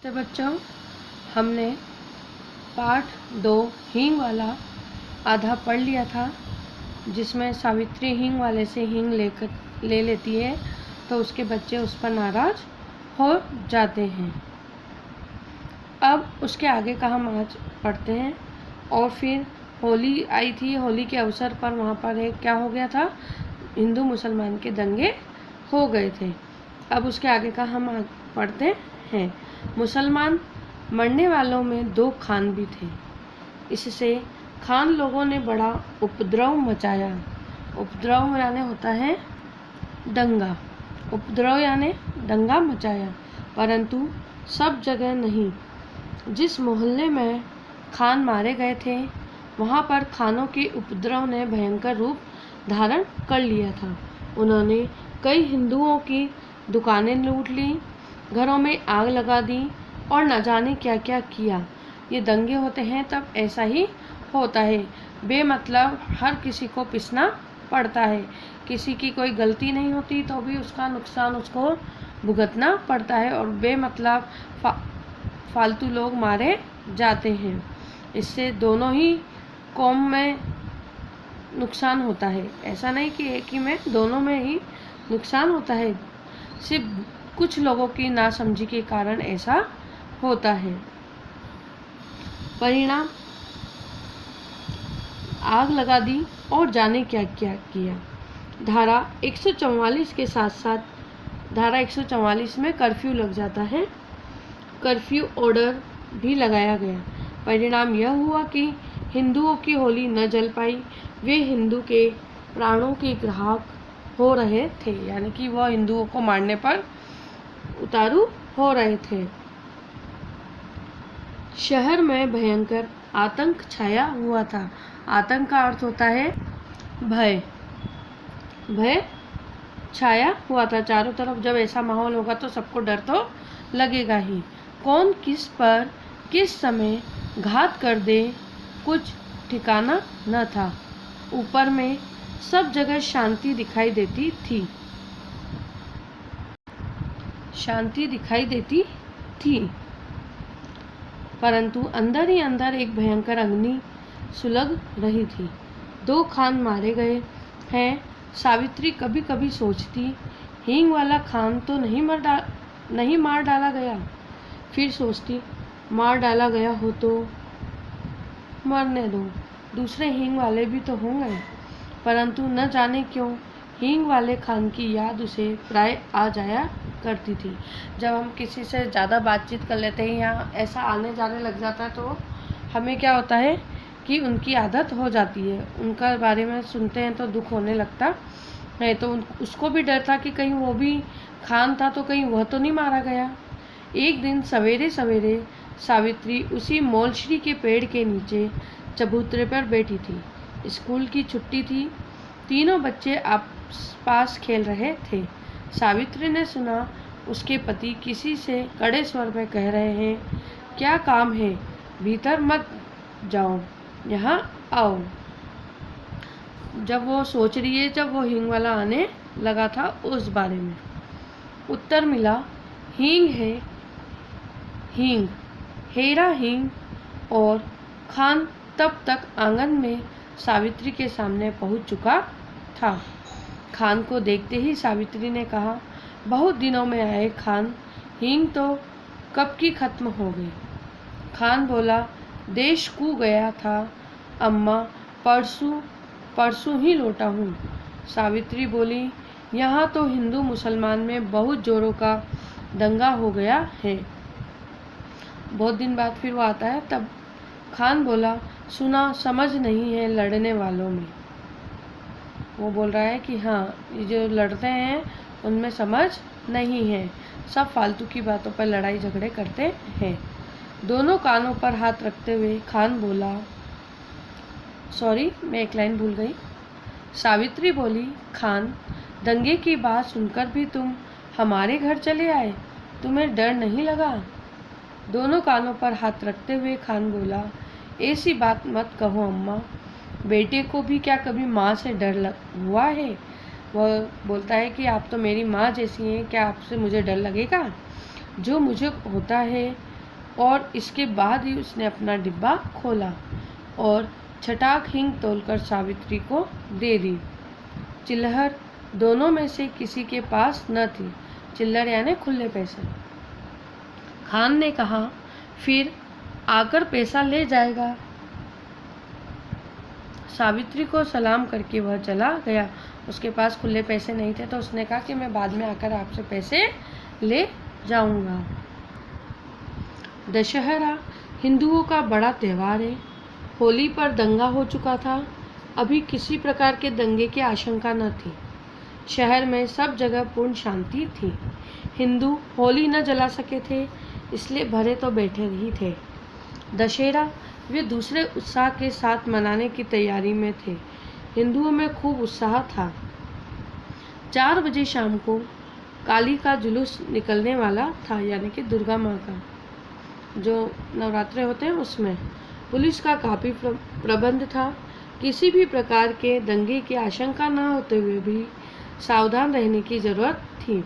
तो बच्चों, हमने पाठ 2 हींग वाला आधा पढ़ लिया था, जिसमें सावित्री हींग वाले से हींग ले लेती है तो उसके बच्चे उस पर नाराज हो जाते हैं। अब उसके आगे का हम आज पढ़ते हैं। और फिर होली आई थी, होली के अवसर पर वहाँ पर एक क्या हो गया था, हिंदू मुसलमान के दंगे हो गए थे। अब उसके आगे का हम पढ़ते हैं। मुसलमान मरने वालों में 2 खान भी थे। इससे खान लोगों ने बड़ा उपद्रव मचाया। उपद्रव यानी होता है दंगा। उपद्रव यानी दंगा मचाया, परंतु सब जगह नहीं। जिस मोहल्ले में खान मारे गए थे, वहाँ पर खानों के उपद्रव ने भयंकर रूप धारण कर लिया था। उन्होंने कई हिंदुओं की दुकानें लूट ली, घरों में आग लगा दी और न जाने क्या क्या किया। ये दंगे होते हैं तब ऐसा ही होता है। बेमतलब हर किसी को पिसना पड़ता है। किसी की कोई गलती नहीं होती तो भी उसका नुकसान उसको भुगतना पड़ता है और बेमतलब फालतू लोग मारे जाते हैं। इससे दोनों ही कौम में नुकसान होता है। ऐसा नहीं कि एक ही में, दोनों में ही नुकसान होता है। सिर्फ कुछ लोगों की नासमझी के कारण ऐसा होता है। परिणाम, आग लगा दी और जाने क्या क्या किया। धारा 144 के साथ साथ धारा 144 में कर्फ्यू लग जाता है। कर्फ्यू ऑर्डर भी लगाया गया। परिणाम यह हुआ कि हिंदुओं की होली न जल पाई। वे हिंदू के प्राणों के ग्राहक हो रहे थे, यानी कि वह हिंदुओं को मारने पर उतारू हो रहे थे। शहर में भयंकर आतंक छाया हुआ था। आतंक का अर्थ होता है भय। भय छाया हुआ था चारों तरफ। जब ऐसा माहौल होगा तो सबको डर तो लगेगा ही। कौन किस पर किस समय घात कर दे, कुछ ठिकाना न था। ऊपर में सब जगह शांति दिखाई देती थी। शांति दिखाई देती थी, परंतु अंदर ही अंदर एक भयंकर अग्नि सुलग रही थी। 2 खान मारे गए हैं। सावित्री कभी कभी सोचती, हींग वाला खान तो नहीं मार डाला गया। फिर सोचती, मार डाला गया हो तो मरने दो, दूसरे हींग वाले भी तो होंगे। परंतु न जाने क्यों हींग वाले खान की याद उसे प्राय आ जाया करती थी। जब हम किसी से ज़्यादा बातचीत कर लेते हैं या ऐसा आने जाने लग जाता है तो हमें क्या होता है कि उनकी आदत हो जाती है। उनका बारे में सुनते हैं तो दुख होने लगता है। तो उसको भी डर था कि कहीं वो भी खान था तो कहीं वह तो नहीं मारा गया। एक दिन सवेरे सवेरे सावित्री उसी मोलश्री के पेड़ के नीचे चबूतरे पर बैठी थी। स्कूल की छुट्टी थी। तीनों बच्चे पास खेल रहे थे। सावित्री ने सुना उसके पति किसी से कड़े स्वर में कह रहे हैं, क्या काम है, भीतर मत जाओ, यहाँ आओ। जब वो सोच रही है, जब वो हींग वाला आने लगा था उस बारे में उत्तर मिला, हींग है, हींग, हेरा हींग। और खान तब तक आंगन में सावित्री के सामने पहुंच चुका था। खान को देखते ही सावित्री ने कहा, बहुत दिनों में आए खान, हींग तो कब की खत्म हो गई। खान बोला, देश कू गया था अम्मा, परसों ही लौटा हूँ। सावित्री बोली, यहाँ तो हिंदू मुसलमान में बहुत जोरों का दंगा हो गया है। बहुत दिन बाद फिर वो आता है। तब खान बोला, सुना समझ नहीं है लड़ने वालों में। वो बोल रहा है कि हाँ, ये जो लड़ते हैं उनमें समझ नहीं है, सब फालतू की बातों पर लड़ाई झगड़े करते हैं। दोनों कानों पर हाथ रखते हुए खान बोला, सॉरी मैं एक लाइन भूल गई। सावित्री बोली, खान, दंगे की बात सुनकर भी तुम हमारे घर चले आए, तुम्हें डर नहीं लगा। दोनों कानों पर हाथ रखते हुए खान बोला, ऐसी बात मत कहो अम्मा, बेटे को भी क्या कभी माँ से डर हुआ है। वह बोलता है कि आप तो मेरी माँ जैसी हैं, क्या आपसे मुझे डर लगेगा। जो मुझे होता है और इसके बाद ही उसने अपना डिब्बा खोला और छटाक हींग तोलकर सावित्री को दे दी। चिल्लहर दोनों में से किसी के पास न थी। चिल्लर यानी खुले पैसे। खान ने कहा, फिर आकर पैसा ले जाएगा। सावित्री को सलाम करके वह चला गया। उसके पास खुले पैसे नहीं थे तो उसने कहा कि मैं बाद में आकर आपसे पैसे ले जाऊंगा। दशहरा हिंदुओं का बड़ा त्यौहार है। होली पर दंगा हो चुका था। अभी किसी प्रकार के दंगे की आशंका न थी। शहर में सब जगह पूर्ण शांति थी। हिंदू होली न जला सके थे, इसलिए भरे तो बैठे ही थे। दशहरा वे दूसरे उत्साह के साथ मनाने की तैयारी में थे। हिंदुओं में खूब उत्साह था। 4 बजे शाम को काली का जुलूस निकलने वाला था, यानी कि दुर्गा माँ का जो नवरात्रे होते हैं उसमें। पुलिस का काफ़ी प्रबंध था। किसी भी प्रकार के दंगे की आशंका न होते हुए भी सावधान रहने की जरूरत थी।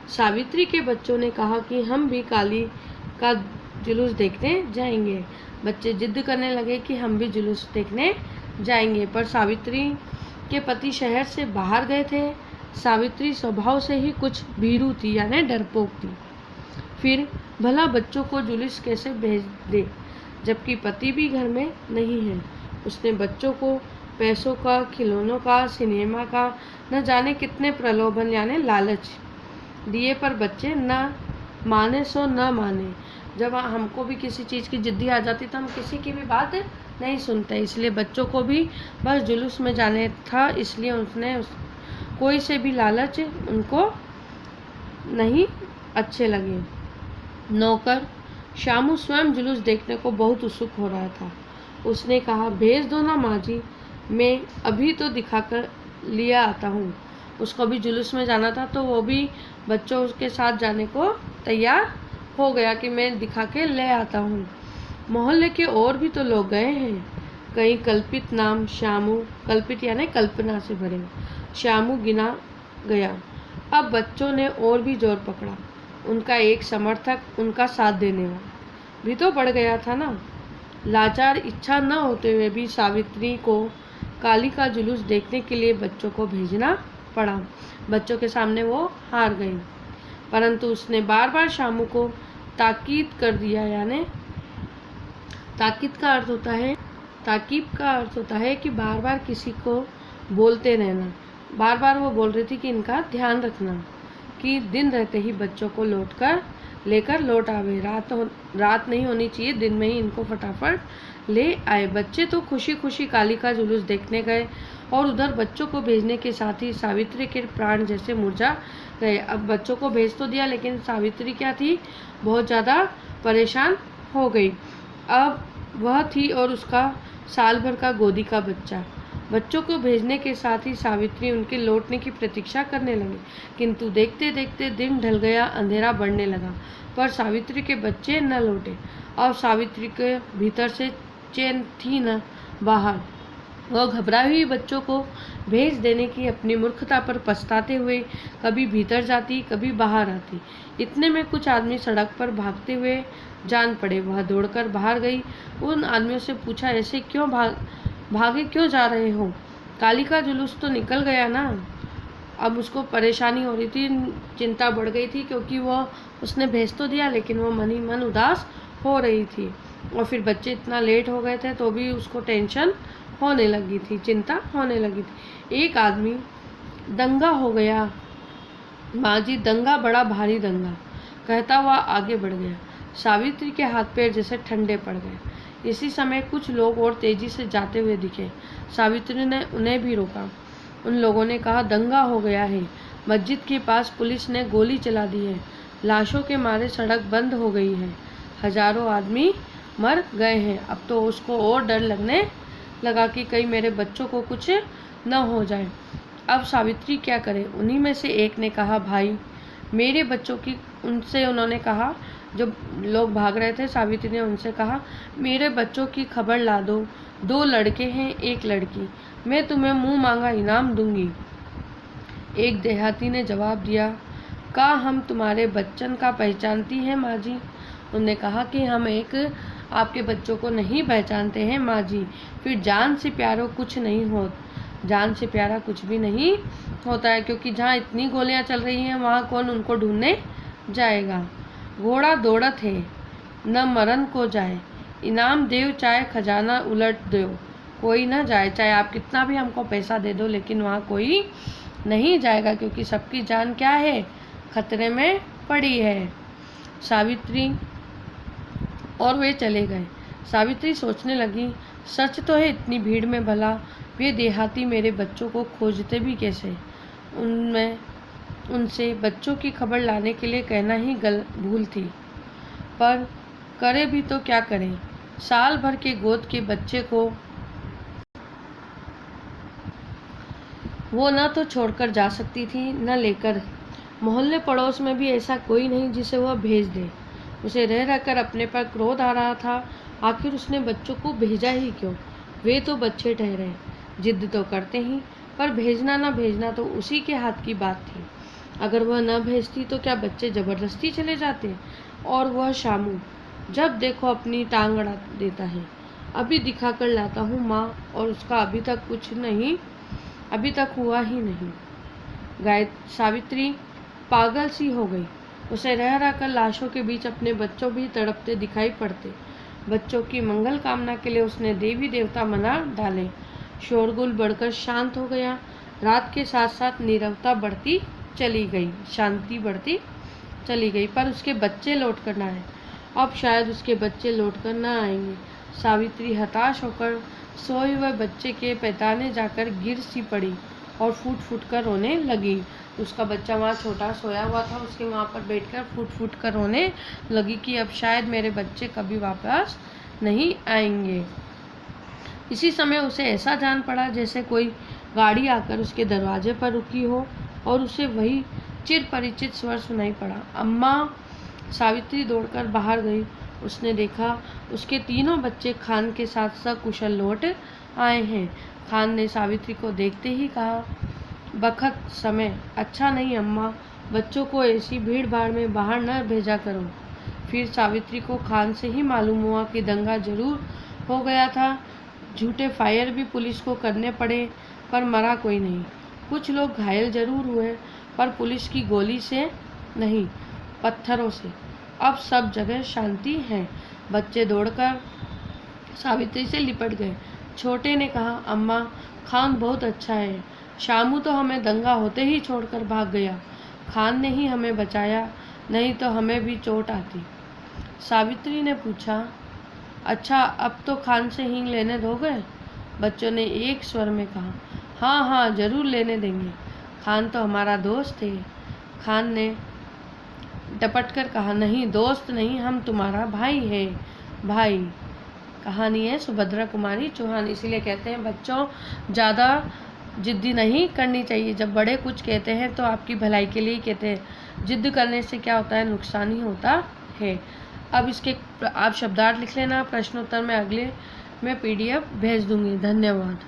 सावित्री के बच्चों ने कहा कि हम भी काली का जुलूस देखने जाएंगे। बच्चे जिद करने लगे कि हम भी जुलूस देखने जाएंगे, पर सावित्री के पति शहर से बाहर गए थे। सावित्री स्वभाव से ही कुछ भीरू थी, यानी डरपोक थी। फिर भला बच्चों को जुलूस कैसे भेज दे जबकि पति भी घर में नहीं है। उसने बच्चों को पैसों का, खिलौनों का, सिनेमा का न जाने कितने प्रलोभन यानी लालच दिए, पर बच्चे न माने सो न माने। जब हमको भी किसी चीज़ की जिद्दी आ जाती तो हम किसी की भी बात नहीं सुनते, इसलिए बच्चों को भी बस जुलूस में जाने था, इसलिए उसने कोई से भी लालच उनको नहीं अच्छे लगे। नौकर शामू स्वयं जुलूस देखने को बहुत उत्सुक हो रहा था। उसने कहा, भेज दो ना माँ जी, मैं अभी तो दिखाकर लिया आता हूँ। उसको भी जुलूस में जाना था तो वो भी बच्चों के साथ जाने को तैयार हो गया कि मैं दिखा के ले आता हूँ। मोहल्ले के और भी तो लोग गए हैं। कई कल्पित नाम शामू, कल्पित यानी कल्पना से भरे, शामू गिना गया। अब बच्चों ने और भी जोर पकड़ा। उनका एक समर्थक, उनका साथ देने वाला भी तो बढ़ गया था ना। लाचार इच्छा न होते हुए भी सावित्री को काली का जुलूस देखने के लिए बच्चों को भेजना पड़ा। बच्चों के सामने वो हार गई, परंतु उसने बार बार शामू को ताकीद कर दिया, यानी ताकीद का अर्थ होता है कि बार बार किसी को बोलते रहना। बार बार वो बोल रही थी कि इनका ध्यान रखना कि दिन रहते ही बच्चों को लेकर लौट आवे। रात नहीं होनी चाहिए, दिन में ही इनको फटाफट ले आए। बच्चे तो खुशी खुशी काली का जुलूस देखने गए और उधर बच्चों को भेजने के साथ ही सावित्री के प्राण जैसे मुरझा गए। अब बच्चों को भेज तो दिया, लेकिन सावित्री क्या थी, बहुत ज़्यादा परेशान हो गई। अब वह थी और उसका साल भर का गोदी का बच्चा। बच्चों को भेजने के साथ ही सावित्री उनके लौटने की प्रतीक्षा करने लगी, किंतु देखते देखते दिन ढल गया, अंधेरा बढ़ने लगा, पर सावित्री के बच्चे न लौटे। अब सावित्री के भीतर से चैन थी न बाहर। वह घबराई हुई बच्चों को भेज देने की अपनी मूर्खता पर पछताते हुए कभी भीतर जाती, कभी बाहर आती। इतने में कुछ आदमी सड़क पर भागते हुए जान पड़े। वह दौड़कर बाहर गई। उन आदमियों से पूछा, ऐसे क्यों भागे क्यों जा रहे हो? काली का जुलूस तो निकल गया ना। अब उसको परेशानी हो रही थी, चिंता बढ़ गई थी, क्योंकि उसने भेज तो दिया लेकिन वो मन ही मन उदास हो रही थी। और फिर बच्चे इतना लेट हो गए थे तो भी उसको टेंशन होने लगी थी, चिंता होने लगी थी। एक आदमी, दंगा हो गया माँ जी, दंगा, बड़ा भारी दंगा, कहता हुआ आगे बढ़ गया। सावित्री के हाथ पैर जैसे ठंडे पड़ गए। इसी समय कुछ लोग और तेजी से जाते हुए दिखे। सावित्री ने उन्हें भी रोका। उन लोगों ने कहा, दंगा हो गया है, मस्जिद के पास पुलिस ने गोली चला दी है, लाशों के मारे सड़क बंद हो गई है, हजारों आदमी मर गए हैं। अब तो उसको और डर लगने लगा कि कहीं मेरे बच्चों को कुछ न हो जाए। अब सावित्री क्या करे? उन्हीं में से एक ने कहा, भाई मेरे बच्चों की, उन्होंने कहा, जो लोग भाग रहे थे, सावित्री ने उनसे कहा, मेरे बच्चों की खबर ला दो। 2 लड़के हैं, 1 लड़की, मैं तुम्हें मुंह मांगा इनाम दूंगी। एक देहाती ने जवाब दिया, का हम तुम्हारे बच्चन का पहचानती हैं माँ जी? उन्होंने कहा कि हम एक आपके बच्चों को नहीं पहचानते हैं माँ जी। फिर जान से प्यारा कुछ नहीं हो, जान से प्यारा कुछ भी नहीं होता है, क्योंकि जहाँ इतनी गोलियाँ चल रही हैं वहाँ कौन उनको ढूंढने जाएगा। घोड़ा दौड़त है न मरण को जाए, इनाम देव चाहे खजाना उलट दो, कोई ना जाए। चाहे आप कितना भी हमको पैसा दे दो, लेकिन वहाँ कोई नहीं जाएगा, क्योंकि सबकी जान क्या है, खतरे में पड़ी है। सावित्री और वे चले गए। सावित्री सोचने लगी, सच तो है इतनी भीड़ में भला वे देहाती मेरे बच्चों को खोजते भी कैसे। उनसे बच्चों की खबर लाने के लिए कहना ही भूल थी, पर करे भी तो क्या करें। साल भर के गोद के बच्चे को वो न तो छोड़कर जा सकती थी न लेकर। मोहल्ले पड़ोस में भी ऐसा कोई नहीं जिसे वह भेज दे। उसे रह रहकर अपने पर क्रोध आ रहा था। आखिर उसने बच्चों को भेजा ही क्यों? वे तो बच्चे ठहरे, जिद तो करते ही, पर भेजना न भेजना तो उसी के हाथ की बात थी। अगर वह न भेजती तो क्या बच्चे ज़बरदस्ती चले जाते? और वह शामू जब देखो अपनी टांग अड़ा देता है। अभी दिखा कर लाता हूँ माँ, और उसका अभी तक हुआ ही नहीं। सावित्री पागल सी हो गई। उसे रह रह कर लाशों के बीच अपने बच्चों भी तड़पते दिखाई पड़ते। बच्चों की मंगल कामना के लिए उसने देवी देवता मना डाले। शोरगुल बढ़कर शांत हो गया। रात के साथ साथ नीरवता बढ़ती चली गई, शांति बढ़ती चली गई। पर उसके बच्चे लौट कर न आए। अब शायद उसके बच्चे लौट कर न आएंगे। सावित्री हताश होकर सोए हुए बच्चे के पैताने जाकर गिर सी पड़ी और फूट फूट कर रोने लगी। उसका बच्चा वहाँ छोटा सोया हुआ था, उसके वहाँ पर बैठकर फूट फूट कर रोने लगी कि अब शायद मेरे बच्चे कभी वापस नहीं आएंगे। इसी समय उसे ऐसा जान पड़ा जैसे कोई गाड़ी आकर उसके दरवाजे पर रुकी हो, और उसे वही चिर परिचित स्वर सुनाई पड़ा, अम्मा। सावित्री दौड़कर बाहर गई। उसने देखा उसके तीनों बच्चे खान के साथ सकुशल लौट आए हैं। खान ने सावित्री को देखते ही कहा, बखत समय अच्छा नहीं अम्मा, बच्चों को ऐसी भीड़ भाड़ में बाहर न भेजा करो। फिर सावित्री को खान से ही मालूम हुआ कि दंगा जरूर हो गया था। झूठे फायर भी पुलिस को करने पड़े, पर मरा कोई नहीं। कुछ लोग घायल जरूर हुए, पर पुलिस की गोली से नहीं, पत्थरों से। अब सब जगह शांति है। बच्चे दौड़कर सावित्री से लिपट गए। छोटे ने कहा, अम्मा खान बहुत अच्छा है। शामू तो हमें दंगा होते ही छोड़कर भाग गया। खान ने ही हमें बचाया, नहीं तो हमें भी चोट आती। सावित्री ने पूछा, अच्छा अब तो खान से हींग लेने दोगे? बच्चों ने एक स्वर में कहा, हाँ हाँ जरूर लेने देंगे, खान तो हमारा दोस्त है। खान ने डपट कर कहा, नहीं दोस्त नहीं, हम तुम्हारा भाई है। भाई कहानी है सुभद्रा कुमारी चौहान। इसीलिए कहते हैं बच्चों ज़्यादा जिद्दी नहीं करनी चाहिए। जब बड़े कुछ कहते हैं तो आपकी भलाई के लिए ही कहते हैं। जिद्द करने से क्या होता है, नुकसान ही होता है। अब इसके आप शब्दार्थ लिख लेना, प्रश्नोत्तर में अगले मैं PDF भेज दूंगी। धन्यवाद।